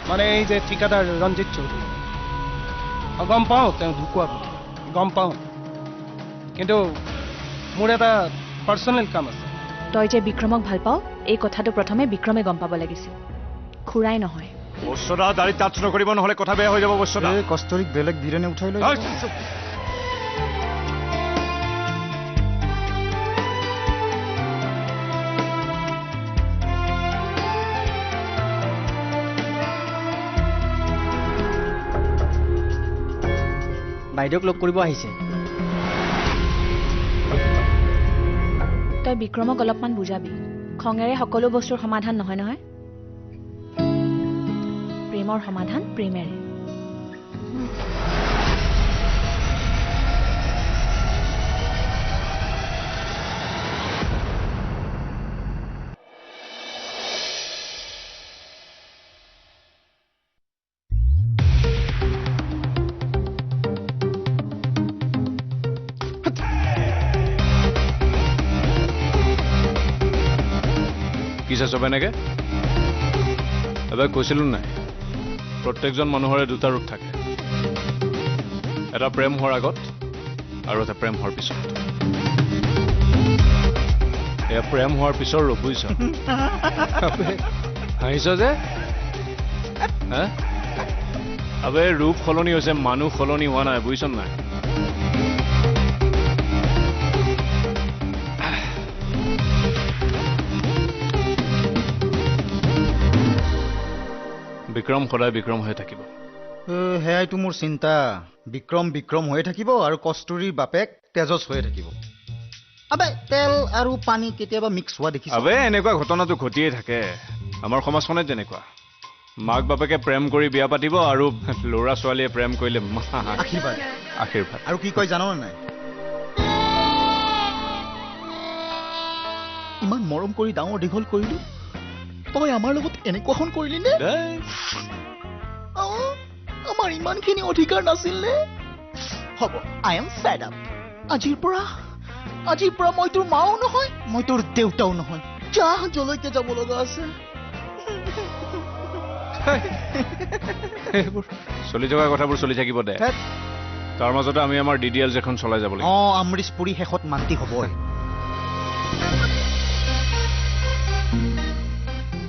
মানে এই যে ঠিকাদাৰ ৰঞ্জিত চৌধুৰী গম পাওঁ তেওঁ ঢুকুৱা বুলি গম পাওঁ কিন্তু মোৰ এটা পাৰ্চনেল কাম আছে তই যে বিক্ৰমক ভাল পাওঁ এই কথাটো প্ৰথমে বিক্ৰমে গম পাব লাগিছিল খুৰাই নহয় বস্তুদা দাড়ি টাচ নকৰিব নহলে কথা বেয়া হৈ যাব বস্তুদা এই কষ্টৰিক বেলেগ ধীৰেনে উঠাই লৈ বাইদেউক লগ কৰিব আহিছে তই বিক্ৰমক অলপমান বুজাবি খঙেৰে সকলো বস্তুৰ সমাধান নহয় নহয় প্ৰেমৰ সমাধান প্ৰেমেৰে কিছে চবে এনেকে এবাৰ কৈছিলো নাই প্ৰত্যেকজন মানুহৰে দুটা ৰূপ থাকে এটা প্ৰেম হোৱাৰ আগত আৰু এটা প্ৰেম হোৱাৰ পিছত এয়া প্ৰেম হোৱাৰ পিছৰ ৰূপ বুজিছ হাঁহিছ যে আবে ৰূপ সলনি হৈছে মানুহ সলনি হোৱা নাই বুজিছ নাই বিক্ৰম সদায় বিক্ৰম হৈ থাকিব হেয়াইতো মোৰ চিন্তা বিক্ৰম বিক্ৰম হৈ থাকিব আৰু কষ্টুৰীৰ বাপেক তেজস হৈ থাকিব আবে তেল আৰু পানী কেতিয়াবা মিক্স হোৱা দেখিছ আবে এনেকুৱা ঘটনাটো ঘটিয়ে থাকে আমাৰ সমাজখনে যেনেকুৱা মাক বাপেকে প্ৰেম কৰি বিয়া পাতিব আৰু ল'ৰা ছোৱালীয়ে প্ৰেম কৰিলে আশীৰ্বাদ আশীৰ্বাদ আৰু কি কয় জানো নাই ইমান মৰম কৰি ডাঙৰ দীঘল কৰিলো তই আমাৰ লগত এনেকুৱাখন কৰিলি নে আমাৰ ইমানখিনি অধিকাৰ নাছিল নে হ'ব আই এম ফেড আপ আজিৰ পৰা মই তোৰ মাও নহয় মই তোৰ দেউতাও নহয় যা জলৈকে যাব লগা আছে চলি থকা কথাবোৰ চলি থাকিব দে তাৰ মাজতে আমি আমাৰ ডিডিএল যেখন চলাই যাব লাগিব আমৰিশ পুৰী শেষত মান্তি হ'ব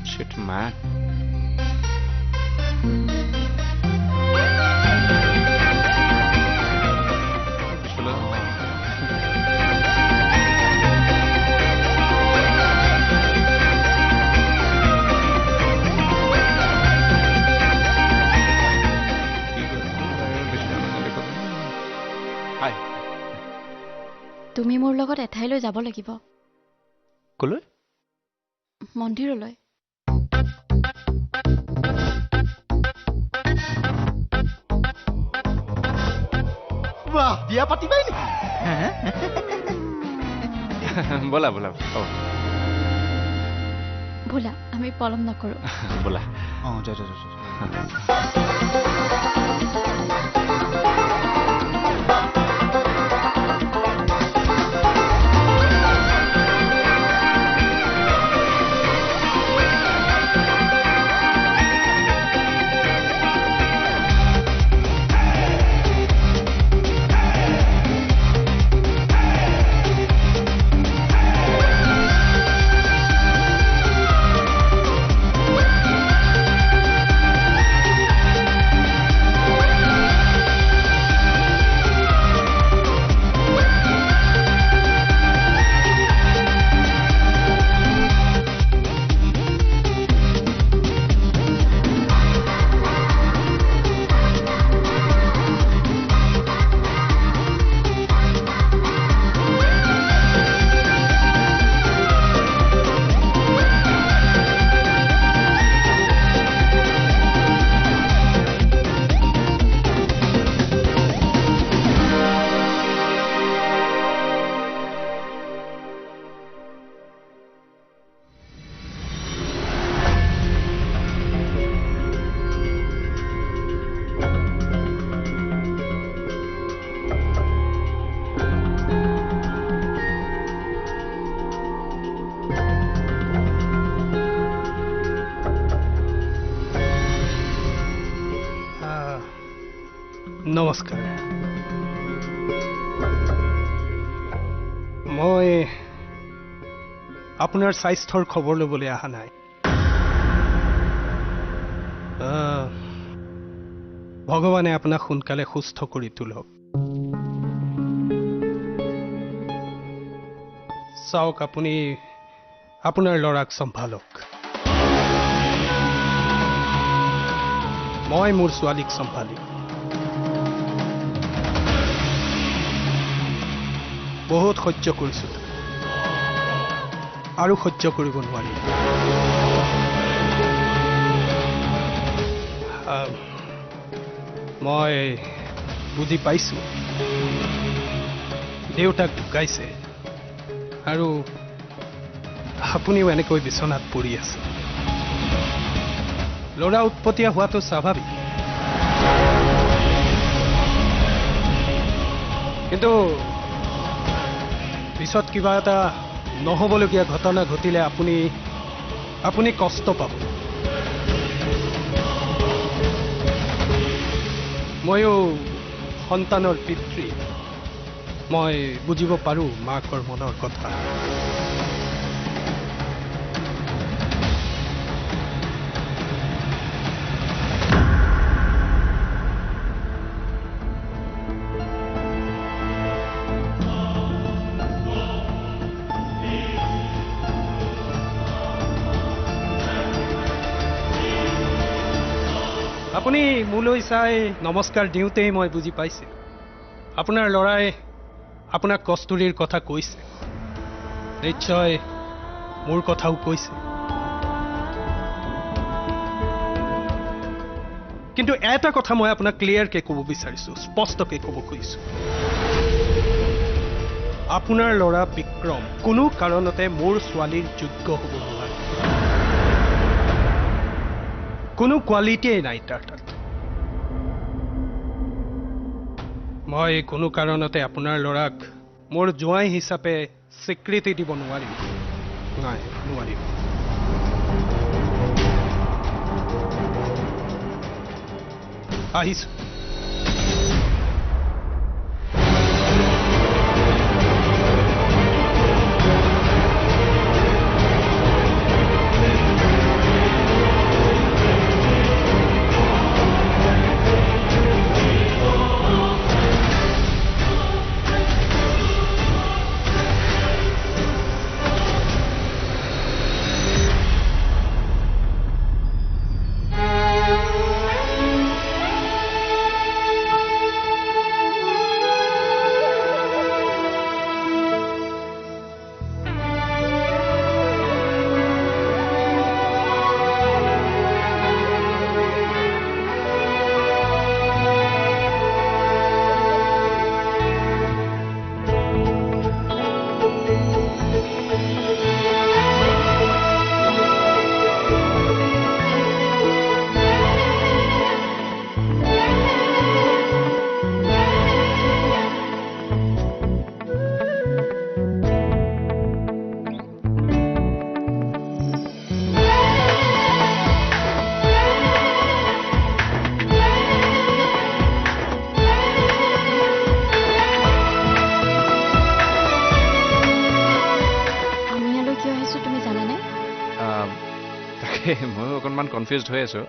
Shit, man. তুমি মোৰ লগত এঠাইলৈ যাব লাগিব কলৈ মন্দিৰলৈ বিয়া পাতিবাই নেকি বলা বলা ব'লা আমি পলম নকৰো বলা যা নমস্কাৰ মই আপোনাৰ স্বাস্থ্যৰ খবৰ ল'বলৈ অহা নাই ভগৱানে আপোনাক সোনকালে সুস্থ কৰি তোলক চাওক আপুনি আপোনাৰ ল'ৰাক চম্ভালক মই মোৰ ছোৱালীক চম্ভালিম বহুত সহ্য কৰিছোঁ আৰু সহ্য কৰিব নোৱাৰিম মই বুজি পাইছোঁ দেউতাক ঢুকাইছে আৰু আপুনিও এনেকৈ বিচনাত পৰি আছে ল'ৰা উৎপতীয়া হোৱাটো স্বাভাৱিক কিন্তু পিছত কিবা এটা নহ'বলগীয়া ঘটনা ঘটিলে আপুনি কষ্ট পাব ময়ো সন্তানৰ পিতৃ মই বুজিব পাৰোঁ মাকৰ মনৰ কথা আপুনি মোলৈ চাই নমস্কাৰ দিওঁতেই মই বুজি পাইছোঁ আপোনাৰ ল'ৰাই আপোনাক কস্তুৰীৰ কথা কৈছে নিশ্চয় মোৰ কথাও কৈছে কিন্তু এটা কথা মই আপোনাক ক্লিয়াৰকৈ ক'ব বিচাৰিছোঁ স্পষ্টকৈ ক'ব খুজিছোঁ আপোনাৰ ল'ৰা বিক্ৰম কোনো কাৰণতে মোৰ ছোৱালীৰ যোগ্য হ'ব নোৱাৰে কোনো কোৱালিটিয়ে নাই তাৰ তাত মই কোনো কাৰণতে আপোনাৰ ল'ৰাক মোৰ জোৱাই হিচাপে স্বীকৃতি দিব নোৱাৰিম নাই নোৱাৰিম আহিছোঁ মই অকণমান কনফিউজড হৈ আছোঁ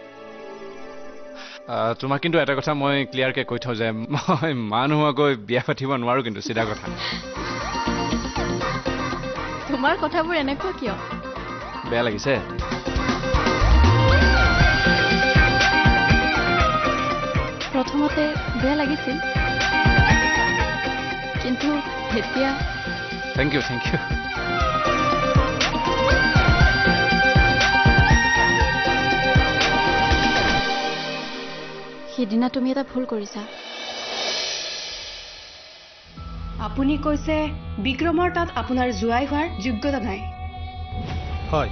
তোমাক কিন্তু এটা কথা মই ক্লিয়াৰকৈ কৈ থওঁ যে মই মা নোহোৱাকৈ বিয়া পাতিব নোৱাৰোঁ কিন্তু চিধা কথা তোমাৰ কথাবোৰ এনেকুৱা কিয় বেয়া লাগিছে প্ৰথমতে বেয়া লাগিছিল কিন্তু এতিয়া থেংক ইউ সিদিনা তুমি এটা ভুল কৰিছা আপুনি কৈছে বিক্ৰমৰ তাত আপোনাৰ জোৱাই হোৱাৰ যোগ্যতা নাই হয়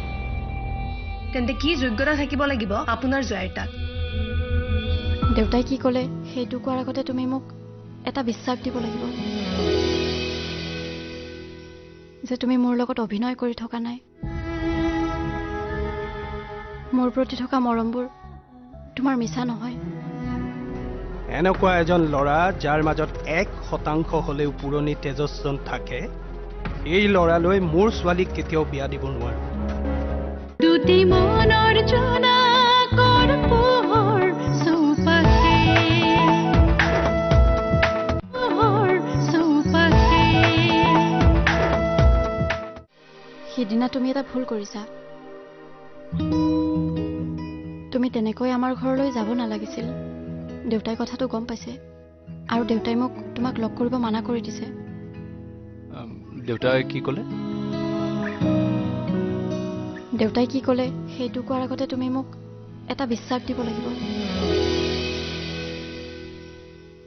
তেন্তে কি যোগ্যতা থাকিব লাগিব আপোনাৰ জোৱাইৰ তাত দেউতাই কি ক'লে সেইটো কোৱাৰ আগতে তুমি মোক এটা বিশ্বাস দিব লাগিব যে তুমি মোৰ লগত অভিনয় কৰি থকা নাই মোৰ প্ৰতি থকা মৰমবোৰ তোমাৰ মিছা নহয় এনেকুৱা এজন ল'ৰা যাৰ মাজত 1% হ'লেও পুৰণি তেজস্বন থাকে, এই ল'ৰালৈ মোৰ ছোৱালীক কেতিয়াও বিয়া দিব নোৱাৰো। দুটি মনৰ জোনাকৰ পোহৰ চৌপাশে, পোহৰ চৌপাশে। সিদিনা তুমি এটা ভুল কৰিছা। তুমি তেনেকৈ আমাৰ ঘৰলৈ যাব নালাগিছিল। দেউতাই কথাটো গম পাইছে আৰু দেউতাই মোক তোমাক লগ কৰিব মানা কৰি দিছে। দেউতাই কি ক'লে? দেউতাই কি ক'লে সেইটো কোৱাৰ আগতে তুমি মোক এটা বিশ্বাস দিব লাগিব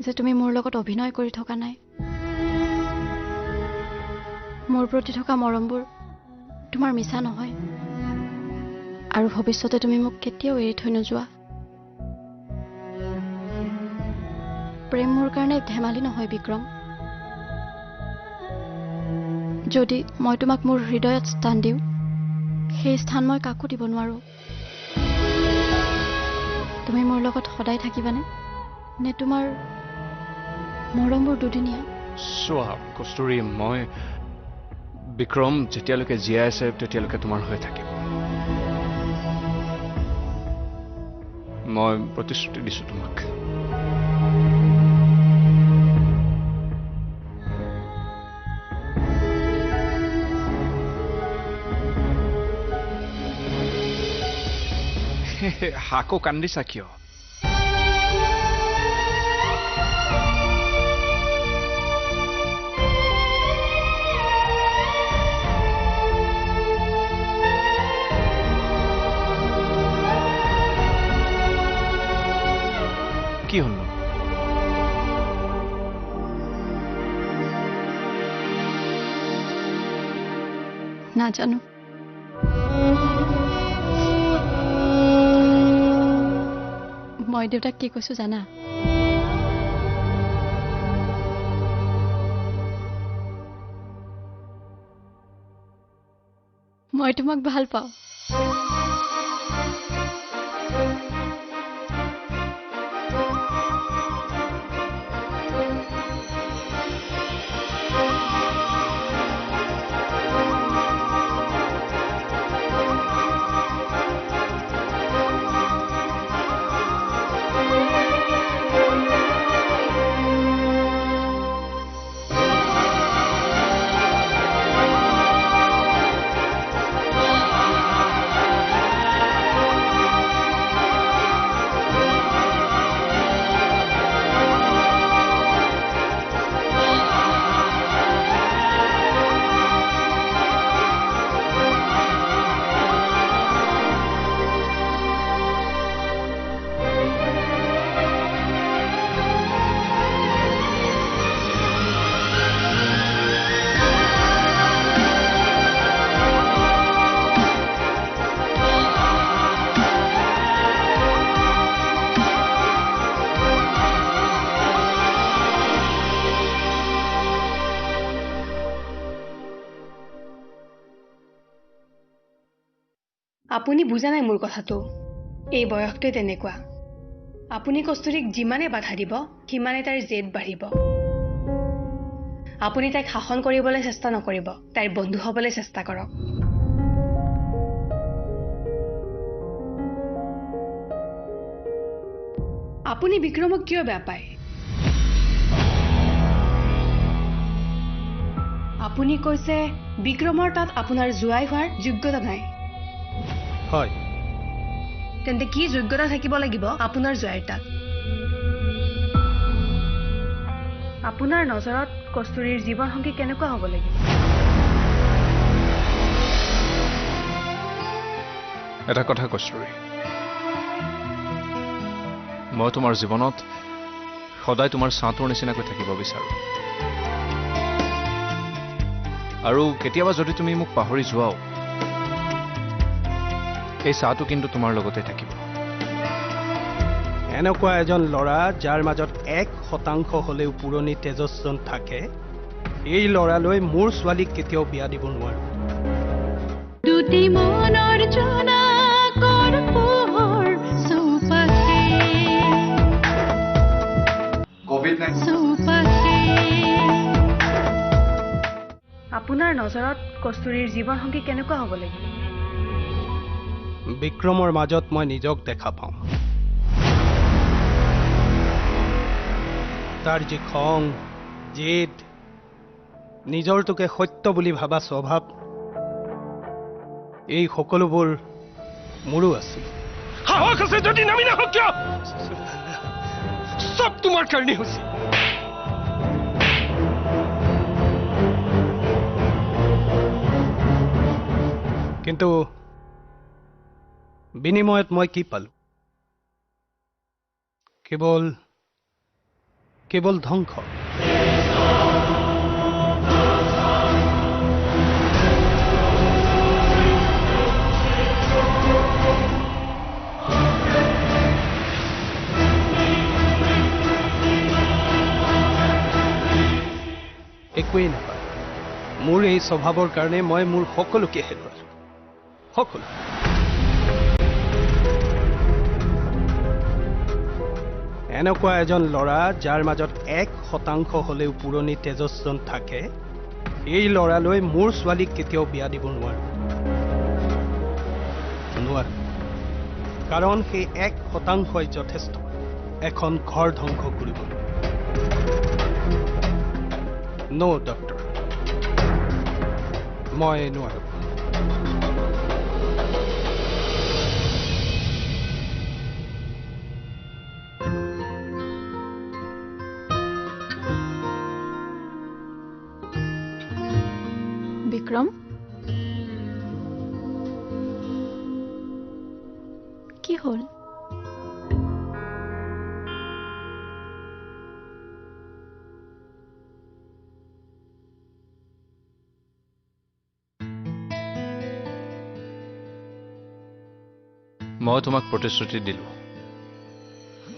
যে তুমি মোৰ লগত অভিনয় কৰি থকা নাই। মোৰ প্ৰতি থকা মৰমবোৰ তোমাৰ মিছা নহয় আৰু ভৱিষ্যতে তুমি মোক কেতিয়াও এৰি থৈ নোযোৱা। প্ৰেম মোৰ কাৰণে ধেমালি নহয় বিক্ৰম। যদি মই তোমাক মোৰ হৃদয়ত স্থান দিওঁ, সেই স্থান মই কাকো দিব নোৱাৰো। তুমি মোৰ লগত সদায় থাকিবানে, নে তোমাৰ মৰমবোৰ দুদিনীয়া? চোৱা কস্তুৰী, মই বিক্ৰম যেতিয়ালৈকে জীয়াই আছে তেতিয়ালৈকে তোমাৰ হৈ থাকিব। মই প্ৰতিশ্ৰুতি দিছো তোমাক। হাকো কান্দিছা কিয়? কি হল? নাজানো। মই দেউতাক কি কৈছো জানা? মই তোমাক ভাল পাওঁ। আপুনি বুজা নাই মোৰ কথাটো। এই বয়সটোৱে তেনেকুৱা। আপুনি কস্তুৰীক যিমানে বাধা দিব সিমানে তাইৰ জেদ বাঢ়িব। আপুনি তাইক শাসন কৰিবলৈ চেষ্টা নকৰিব, তাইৰ বন্ধু হ'বলৈ চেষ্টা কৰক। আপুনি বিক্ৰমক কিয় বেয়া পায়? আপুনি কৈছে বিক্ৰমৰ তাত আপোনাৰ জোৱাই হোৱাৰ যোগ্যতা নাই। হয়, তেন্তে কি যোগ্যতা থাকিব লাগিব আপোনাৰ জোৱাইৰ তাত? আপোনাৰ নজৰত কস্তুৰীৰ জীৱন সংগী কেনেকুৱা হ'ব লাগিব? এটা কথা কস্তুৰী, মই তোমাৰ জীৱনত সদায় তোমাৰ ছাঁটোৰ নিচিনাকৈ থাকিব বিচাৰো। আৰু কেতিয়াবা যদি তুমি মোক পাহৰি যোৱাও, এই ছাঁটো কিন্তু তোমাৰ লগতে থাকিব। এনেকুৱা এজন ল'ৰা যাৰ মাজত 1% হ'লেও পুৰণি তেজস্বন থাকে, এই ল'ৰালৈ মোৰ ছোৱালীক কেতিয়াও বিয়া দিব নোৱাৰো। দুটি মনৰ জোনাকৰ পোহৰ চৌপাশে, আপোনাৰ নজৰত কস্তুৰীৰ জীৱন সংগী কেনেকুৱা হ'ব লাগিব বিক্ৰমৰ মাজত মই নিজক দেখা পাওঁ তাৰ যি খং জেদ নিজৰটোকে সত্য বুলি ভাবা স্বভাৱ এই সকলোবোৰ মোৰো আছিল সাহস আছে যদি নামি নাহক কিয় সব তোমাৰ কাৰণে হৈছে কিন্তু বিনিময়ত মই কি পালো কেৱল ধ্বংস একোৱেই নাপায় মোৰ এই স্বভাৱৰ কাৰণে মই মোৰ সকলোকে হেৰুৱালো সকলো এনেকুৱা এজন ল'ৰা যাৰ মাজত 1% হলেও পুৰণি তেজস্বন থাকে এই ল'ৰালৈ মোৰ ছোৱালীক কেতিয়াও বিয়া দিব নোৱাৰো কাৰণ সেই 1% যথেষ্ট এখন ঘৰ ধ্বংস কৰিব নো ডক্টৰ মই নোৱাৰো বিক্ৰম কি হ'ল মই তোমাক প্ৰতিশ্ৰুতি দিলো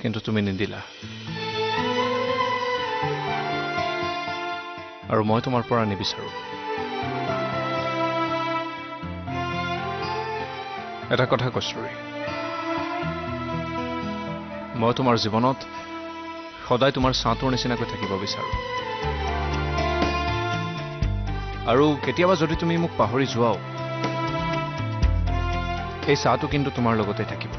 কিন্তু তুমি নিদিলা আৰু মই তোমাৰ পৰা নিবিচাৰো এটা কথা কস্তুৰী মই তোমাৰ জীৱনত সদায় তোমাৰ ছাঁটোৰ নিচিনাকৈ থাকিব বিচাৰো আৰু কেতিয়াবা যদি তুমি মোক পাহৰি যোৱাও এই ছাঁটো কিন্তু তোমাৰ লগতে থাকিব